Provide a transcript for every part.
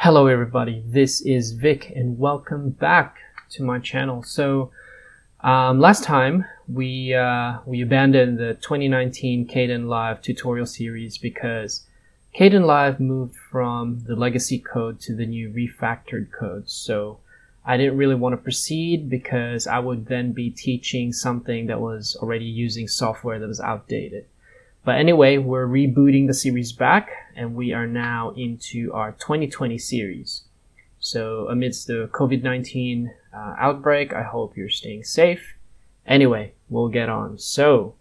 Hello everybody, this is Vic and welcome back to my channel. So last time we abandoned the 2019 Kdenlive tutorial series because Kdenlive moved from the legacy code to the new refactored code. So I didn't really want to proceed because I would then be teaching something that was already using software that was outdated. But anyway, we're rebooting the series back and we are now into our 2020 series. So amidst the COVID-19 outbreak, I hope you're staying safe. Anyway, we'll get on. So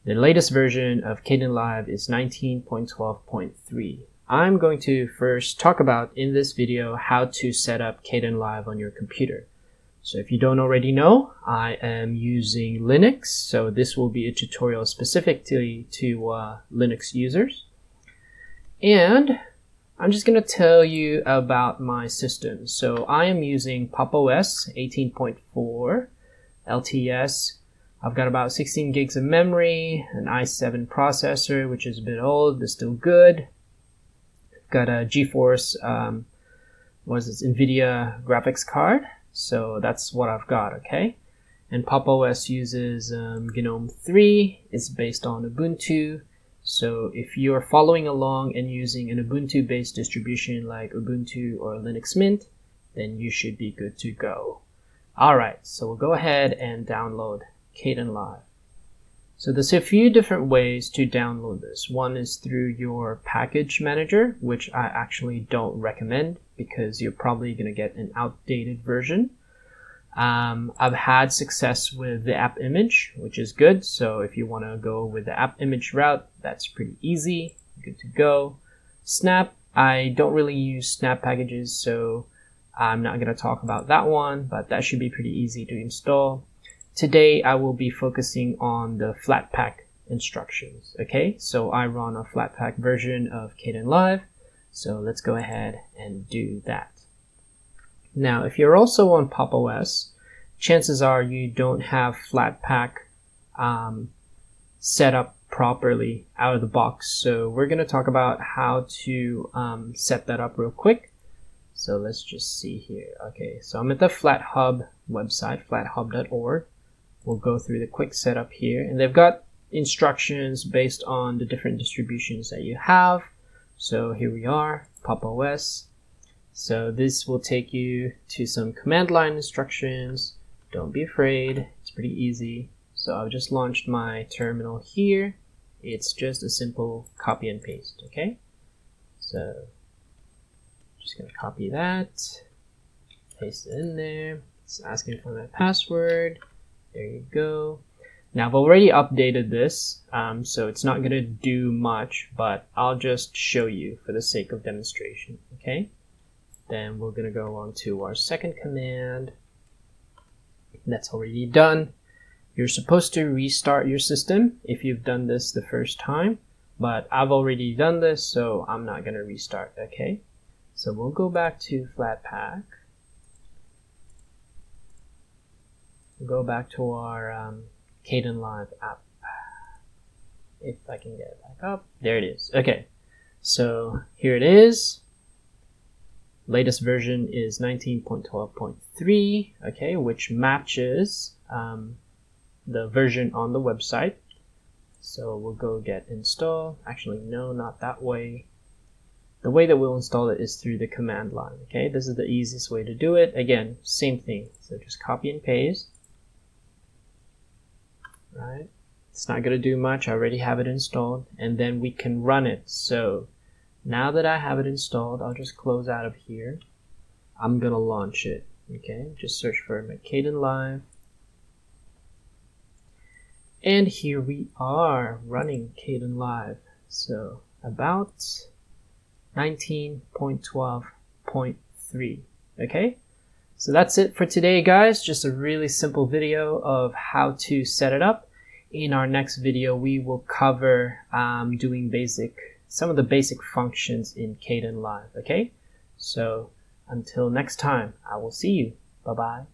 the latest version of Kdenlive is 19.12.3. I'm going to first talk about in this video how to set up Kdenlive on your computer. So if you don't already know, I am using Linux, so this will be a tutorial specifically to Linux users. And I'm just going to tell you about my system. So I am using PopOS 18.4 LTS. I've got about 16 gigs of memory, an i7 processor, which is a bit old, but still good. I've got a GeForce, NVIDIA graphics card. So that's what I've got, okay? And PopOS uses GNOME 3. It's based on Ubuntu. So if you're following along and using an Ubuntu-based distribution like Ubuntu or Linux Mint, then you should be good to go. Alright, so we'll go ahead and download Kdenlive. So there's a few different ways to download this. One is through your package manager, which I actually don't recommend because you're probably going to get an outdated version. I've had success with the app image, which is good. So if you want to go with the app image route, that's pretty easy, good to go. Snap, I don't really use Snap packages, so I'm not going to talk about that one, but that should be pretty easy to install. Today, I will be focusing on the Flatpak instructions, okay? So I run a Flatpak version of Kdenlive, so let's go ahead and do that. Now, if you're also on PopOS, chances are you don't have Flatpak set up properly out of the box. So we're going to talk about how to set that up real quick. So let's just see here. Okay, so I'm at the Flathub website, flathub.org. We'll go through the quick setup here, and they've got instructions based on the different distributions that you have. So here we are, PopOS. So this will take you to some command line instructions. Don't be afraid, it's pretty easy. So I've just launched my terminal here. It's just a simple copy and paste, okay? So just gonna copy that, paste it in there. It's asking for my password. There you go. Now I've already updated this, so it's not going to do much, but I'll just show you for the sake of demonstration, okay? Then we're going to go on to our second command. That's already done. You're supposed to restart your system if you've done this the first time, but I've already done this, so I'm not going to restart, okay? So we'll go back to Flatpak. Go back to our Kdenlive app. If I can get it back up. There it is. Okay, so here it is. Latest version is 19.12.3, okay, which matches the version on the website. So we'll go get install. Actually, no, not that way. The way that we'll install it is through the command line, okay? This is the easiest way to do it. Again, same thing. So just copy and paste. Right, it's not going to do much. I already have it installed, and then we can run it. So now that I have it installed, I'll just close out of here. I'm going to launch it. Okay, just search for my Kdenlive, and here we are running Kdenlive. So about 19.12.3. okay, so that's it for today, guys. Just a really simple video of how to set it up. In our next video, we will cover doing some of the basic functions in Kdenlive, okay? So until next time, I will see you. Bye-bye.